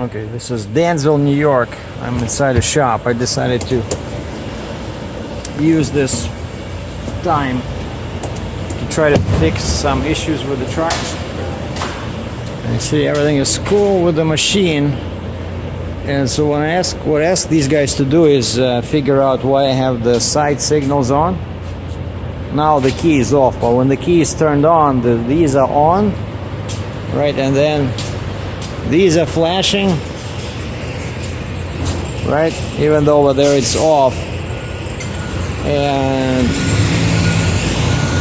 Okay, this is Dansville, New York. I'm inside a shop. I decided to use this time to try to fix some issues with the truck. And you see everything is cool with the machine. And so what I ask these guys to do is figure out why I have the side signals on. Now the key is off, but when the key is turned on, these are on, right? And then these are flashing, right? Even though over there it's off.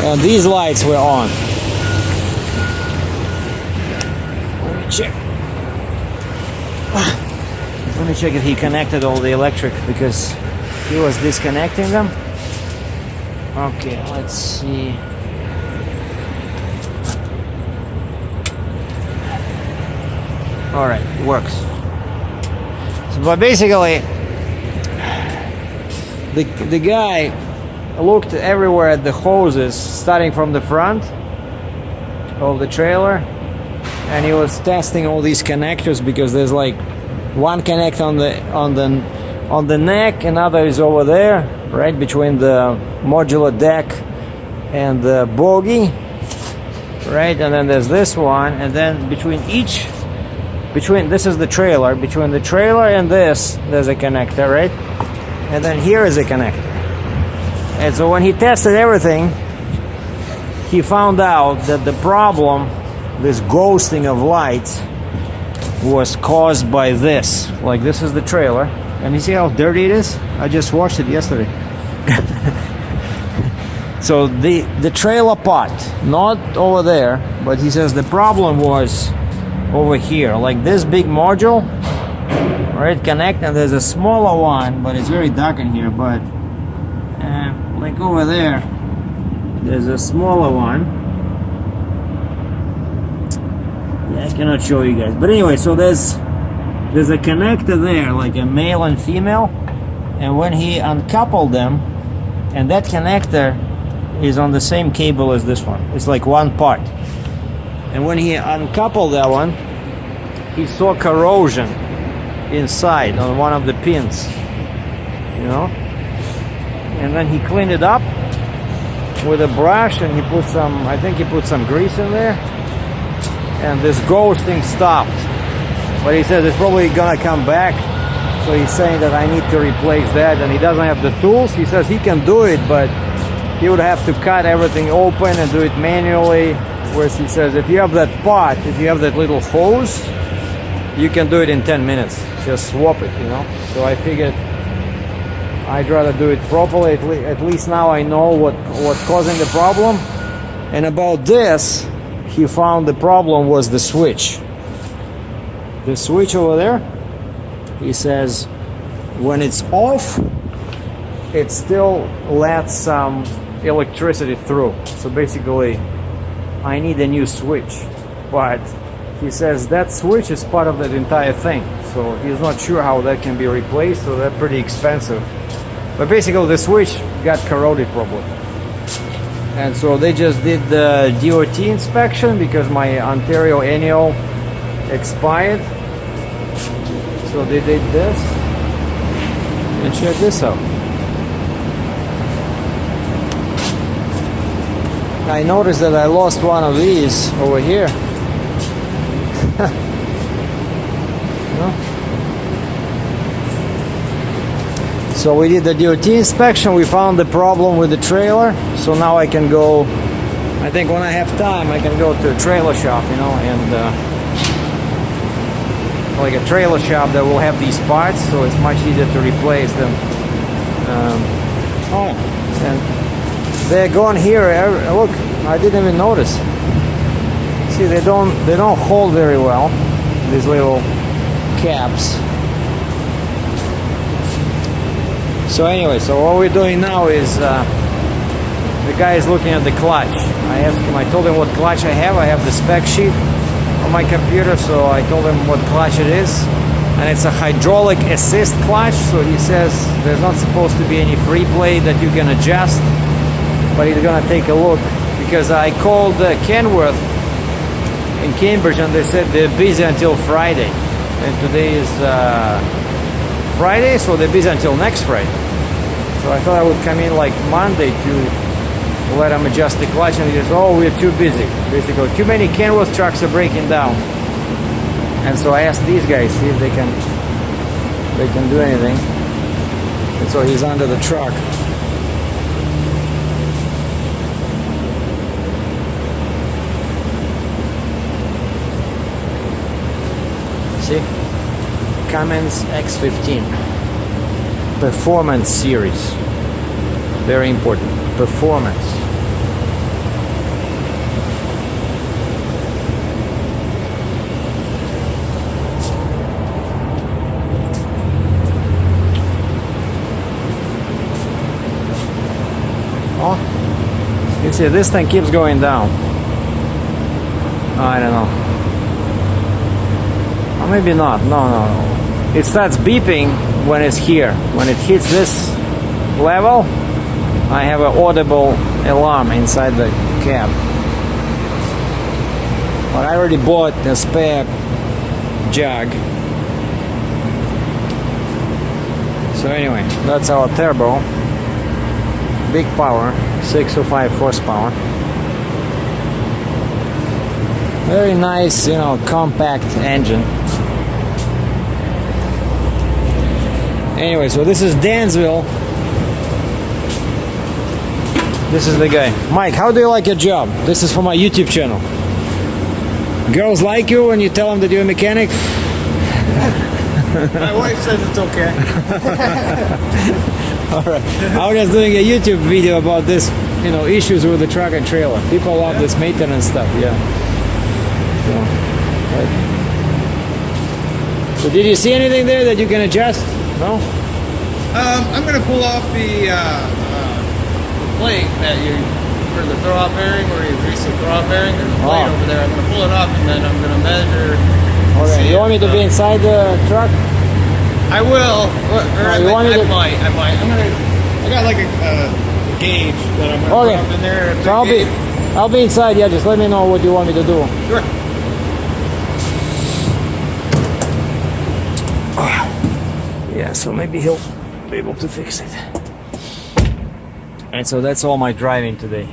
And these lights were on. Let me check. Let me check if he connected all the electric, because he was disconnecting them. Okay, let's see. All right, it works. So, but basically, the guy looked everywhere at the hoses, starting from the front of the trailer, and he was testing all these connectors, because there's like one connect on the neck, another is over there, right between the modular deck and the bogie, right? And then there's this one, and then between this is the trailer, between the trailer and this there's a connector, right? And then here is a connector. And so when he tested everything, he found out that the problem, this ghosting of lights, was caused by this. Like, this is the trailer, and you see how dirty it is? I just washed it yesterday. So the trailer part, not over there, but he says the problem was over here, like this big module, right? Connect, and there's a smaller one, but it's very dark in here. But like over there, there's a smaller one. I cannot show you guys, but anyway, so there's a connector there, like a male and female, and when he uncoupled them, and that connector is on the same cable as this one, it's like one part, and when he uncoupled that one, he saw corrosion inside on one of the pins, you know, and then he cleaned it up with a brush, and he put some, I think he put some grease in there, and this ghosting stopped. But he says it's probably gonna come back, so he's saying that I need to replace that, and he doesn't have the tools. He says he can do it, but he would have to cut everything open and do it manually, whereas he says if you have that pot, if you have that little hose, you can do it in 10 minutes. Just swap it, you know. So I figured I'd rather do it properly. At least now I know what's causing the problem. And about this, he found the problem was the switch. The switch over there, he says, when it's off, it still lets some electricity through. So basically, I need a new switch. But he says that switch is part of that entire thing. So he's not sure how that can be replaced, so that's pretty expensive. But basically, the switch got corroded probably. And so they just did the DOT inspection, because my Ontario annual expired. So they did this. And check this out. I noticed that I lost one of these over here. No? So we did the DOT inspection, we found the problem with the trailer, so now I can go, I think when I have time, I can go to a trailer shop, you know, and like a trailer shop that will have these parts, so it's much easier to replace them. And they're going here, look, I didn't even notice. See, they don't hold very well, these little caps. So anyway, so what we're doing now is the guy is looking at the clutch. I asked him, I told him what clutch I have. I have the spec sheet on my computer, so I told him what clutch it is. And it's a hydraulic assist clutch, so he says there's not supposed to be any free play that you can adjust, but he's gonna take a look, because I called Kenworth in Cambridge and they said they're busy until Friday. and today is Friday, so they're busy until next Friday. So I thought I would come in like Monday to let them adjust the clutch, and they just, oh, we're too busy. Basically, too many Kenworth trucks are breaking down. And so I asked these guys, see if they can do anything. And so he's under the truck. See? Cummins X15 Performance Series. Very important. Performance. Oh, you see, this thing keeps going down. I don't know. Or maybe not. No. It starts beeping when it's here. When it hits this level, I have an audible alarm inside the cab. But I already bought a spare jug. So anyway, that's our turbo. Big power, 605 horsepower. Very nice, compact engine. Anyway, so this is Dansville. This is the guy. Mike, how do you like your job? This is for my YouTube channel. Girls like you when you tell them that you're a mechanic? My wife says it's okay. Alright. I was just doing a YouTube video about this, issues with the truck and trailer. People love this maintenance stuff, yeah. So did you see anything there that you can adjust? No? I'm going to pull off the plate that for the throw-off bearing, where you grease the throw-off bearing. There's a plate over there. I'm going to pull it off, and then I'm going to measure. Okay. You want me to be inside the truck? I will. Or I might. I got like a gauge that I'm going to put up in there. So I'll be inside. Yeah, just let me know what you want me to do. Sure. Yeah, so maybe he'll be able to fix it. And so that's all my driving today.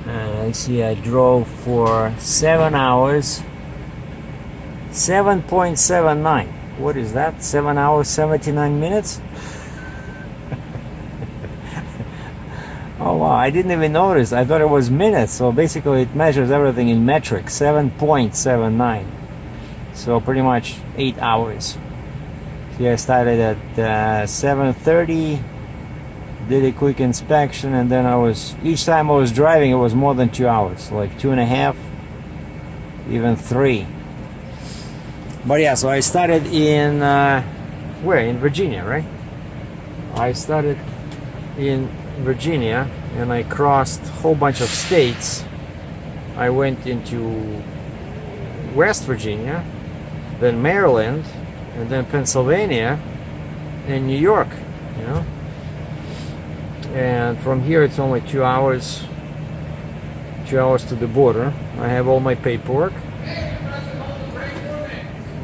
I see I drove for 7 hours, 7.79. What is that? 7 hours, 79 minutes? Oh wow, I didn't even notice. I thought it was minutes. So basically it measures everything in metric, 7.79. So pretty much 8 hours. See, I started at 7:30, did a quick inspection, and then each time I was driving, it was more than 2 hours, like 2.5, even 3. But yeah, so I started in, where? In Virginia, right? I started in Virginia, and I crossed a whole bunch of states. I went into West Virginia, then Maryland, and then Pennsylvania and New York, and from here it's only 2 hours to the border. I have all my paperwork.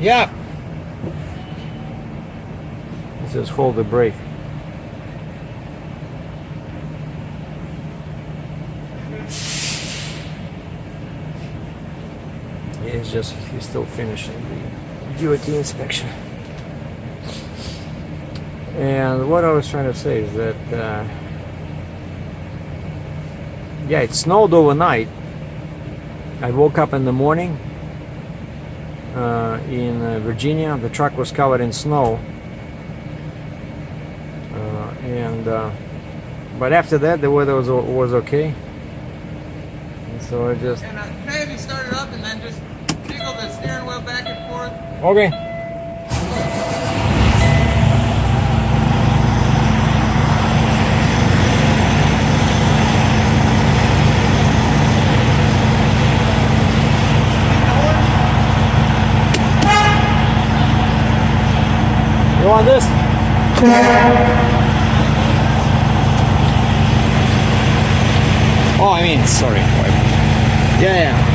Yeah, let's just hold the brake. He's still finishing the DOT inspection. And what I was trying to say is that yeah, it snowed overnight. I woke up in the morning in Virginia. The truck was covered in snow, but after that the weather was okay. And so I just can I have you start it up and then just jiggle the steering wheel back and forth? okay. You want this? Oh, I mean, sorry. Yeah.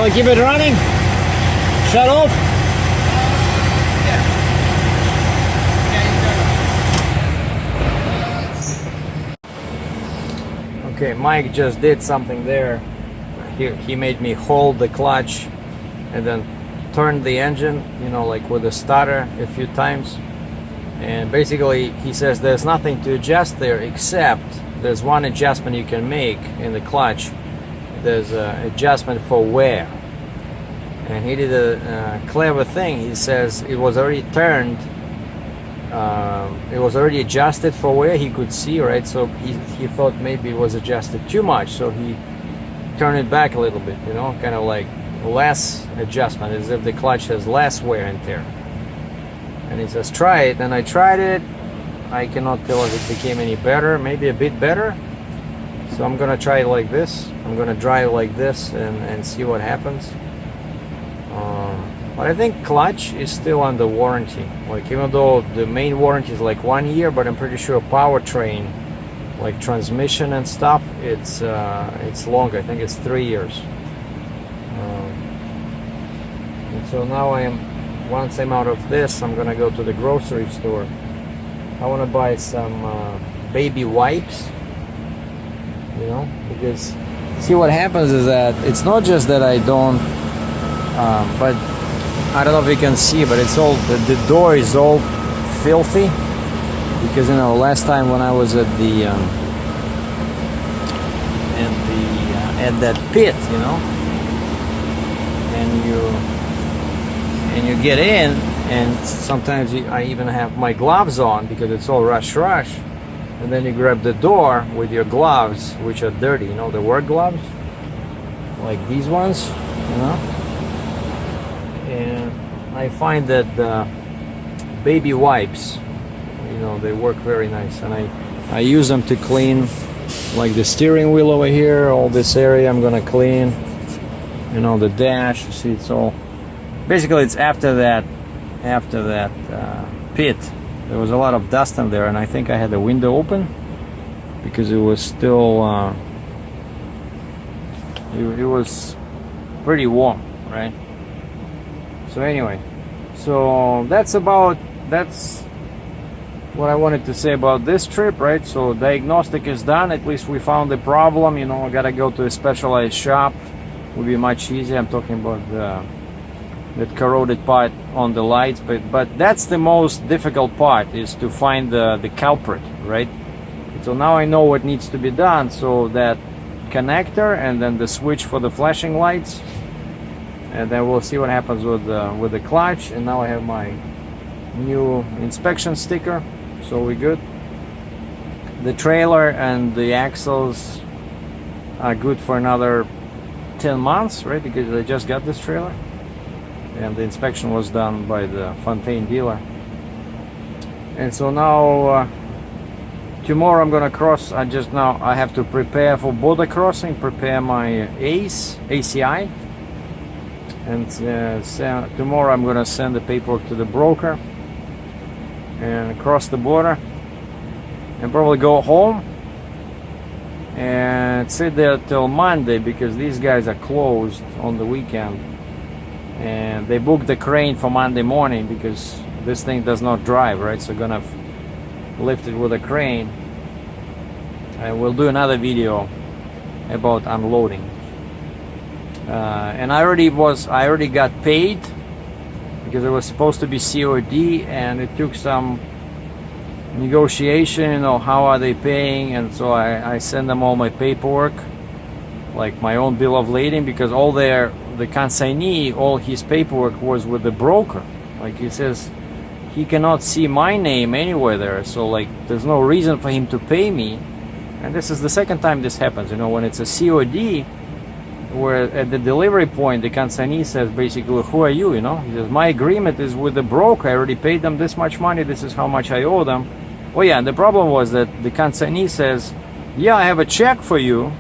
Shall I keep it running? Shut off? Yeah. Yeah, Okay, Mike just did something there. He made me hold the clutch and then turn the engine, you know, like with the starter a few times. And basically he says there's nothing to adjust there, except there's one adjustment you can make in the clutch. There's an adjustment for wear. And he did a clever thing. He says it was already turned, it was already adjusted for wear, he could see, right? So he thought maybe it was adjusted too much, so he turned it back a little bit, you know, kind of like less adjustment, as if the clutch has less wear and tear. And he says try it, and I tried it. I cannot tell if it became any better, maybe a bit better. So I'm gonna try it like this. I'm gonna drive like this and see what happens. But I think clutch is still under warranty. Like, even though the main warranty is like 1 year, but I'm pretty sure powertrain, like transmission and stuff, it's longer. I think it's 3 years. And so now once I'm out of this, I'm gonna go to the grocery store. I want to buy some baby wipes, you know, because see what happens is that it's not just that I don't, but I don't know if you can see, but it's all, the door is all filthy, because, you know, last time when I was at the at that pit, you know, and you get in, and sometimes I even have my gloves on because it's all rush, and then you grab the door with your gloves, which are dirty, you know, the work gloves, like these ones, you know. And I find that the baby wipes, you know, they work very nice, and I use them to clean, like the steering wheel over here, all this area I'm gonna clean, you know, the dash. You see, it's all basically, it's after that pit, there was a lot of dust in there, and I think I had the window open because it was still it was pretty warm, right? So anyway, so that's what I wanted to say about this trip, right? So diagnostic is done. At least we found the problem. You know, I gotta go to a specialized shop. Would be much easier. I'm talking about that corroded part on the lights, but that's the most difficult part, is to find the culprit, right? So now I know what needs to be done. So that connector, and then the switch for the flashing lights, and then we'll see what happens with the clutch. And now I have my new inspection sticker, so we're good. The trailer and the axles are good for another 10 months, right? Because I just got this trailer, and the inspection was done by the Fontaine dealer. And so now tomorrow I'm gonna cross. I have to prepare for border crossing, prepare my ACI, and tomorrow I'm gonna send the paperwork to the broker and cross the border, and probably go home and sit there till Monday, because these guys are closed on the weekend, and they booked the crane for Monday morning because this thing does not drive, right? So gonna lift it with a crane, and we'll do another video about unloading. And I already got paid, because it was supposed to be COD, and it took some negotiation, you know, how are they paying, and so I send them all my paperwork, like my own bill of lading, because all the consignee, all his paperwork was with the broker. Like, he says he cannot see my name anywhere there, so like there's no reason for him to pay me. And this is the second time this happens, you know, when it's a COD, where at the delivery point the consignee says basically, who are you, you know? He says, my agreement is with the broker, I already paid them this much money, this is how much I owe them. Oh yeah, and the problem was that the consignee says, yeah, I have a check for you,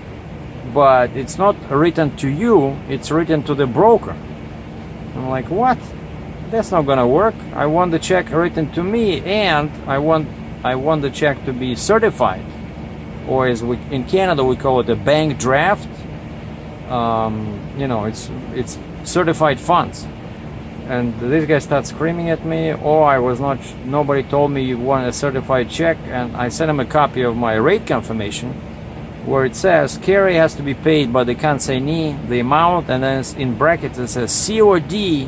but it's not written to you, it's written to the broker. I'm like, what? That's not gonna work. I want the check written to me, and I want the check to be certified, or as in Canada we call it a bank draft. you know, it's certified funds. And this guy starts screaming at me, oh, I was not, nobody told me you want a certified check. And I sent him a copy of my rate confirmation where it says carry has to be paid by the consignee, the amount, and then in brackets it says COD.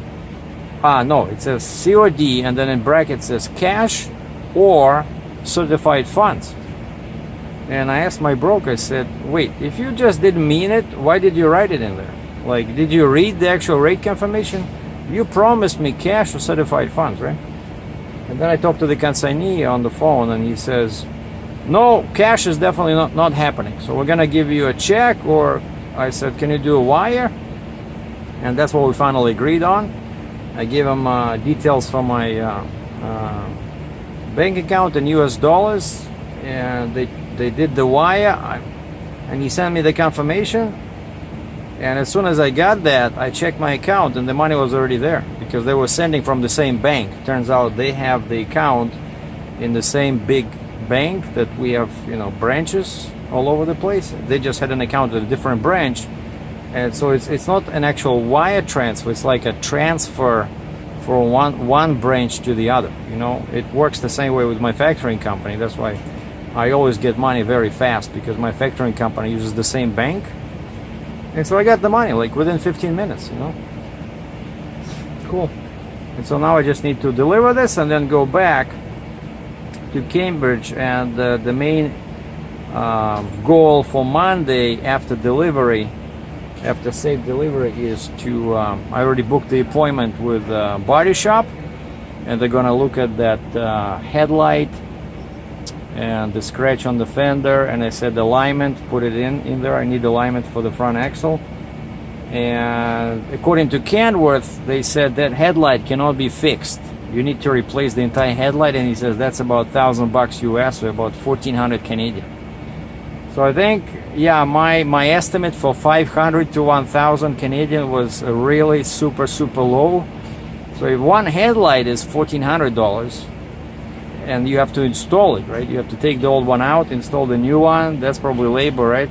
No, it says COD, and then in brackets it says cash or certified funds. And I asked my broker, I said, wait, if you just didn't mean it, why did you write it in there? Like, did you read the actual rate confirmation? You promised me cash or certified funds, right? And then I talked to the consignee on the phone, and he says, no, cash is definitely not happening. So we're gonna give you a check, or I said, can you do a wire? And that's what we finally agreed on. I gave him details from my bank account in US dollars, and they did the wire, and he sent me the confirmation. And as soon as I got that, I checked my account, and the money was already there because they were sending from the same bank. Turns out they have the account in the same big bank that we have, you know, branches all over the place. They just had an account at a different branch, and so it's not an actual wire transfer. It's like a transfer from one branch to the other. You know, it works the same way with my factoring company. That's why I always get money very fast, because my factoring company uses the same bank. And so I got the money like within 15 minutes, you know. Cool. And so now I just need to deliver this and then go back to Cambridge. And the main goal for Monday after delivery, after safe delivery, is to I already booked the appointment with body shop, and they're gonna look at that headlight and the scratch on the fender, and I said alignment, put it in there. I need alignment for the front axle. And according to Canworth, they said that headlight cannot be fixed. You need to replace the entire headlight, and he says that's about $1,000 US, or about 1,400 Canadian. So I think, yeah, my estimate for 500 to 1,000 Canadian was really super low. So if one headlight is $1,400, and you have to install it, right? You have to take the old one out, install the new one. That's probably labor, right?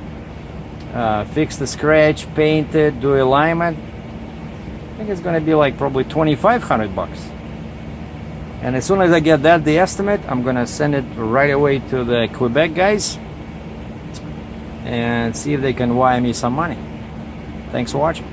Fix the scratch, paint it, do alignment. I think it's gonna be like probably $2,500. And as soon as I get that, the estimate, I'm gonna send it right away to the Quebec guys and see if they can wire me some money. Thanks for watching.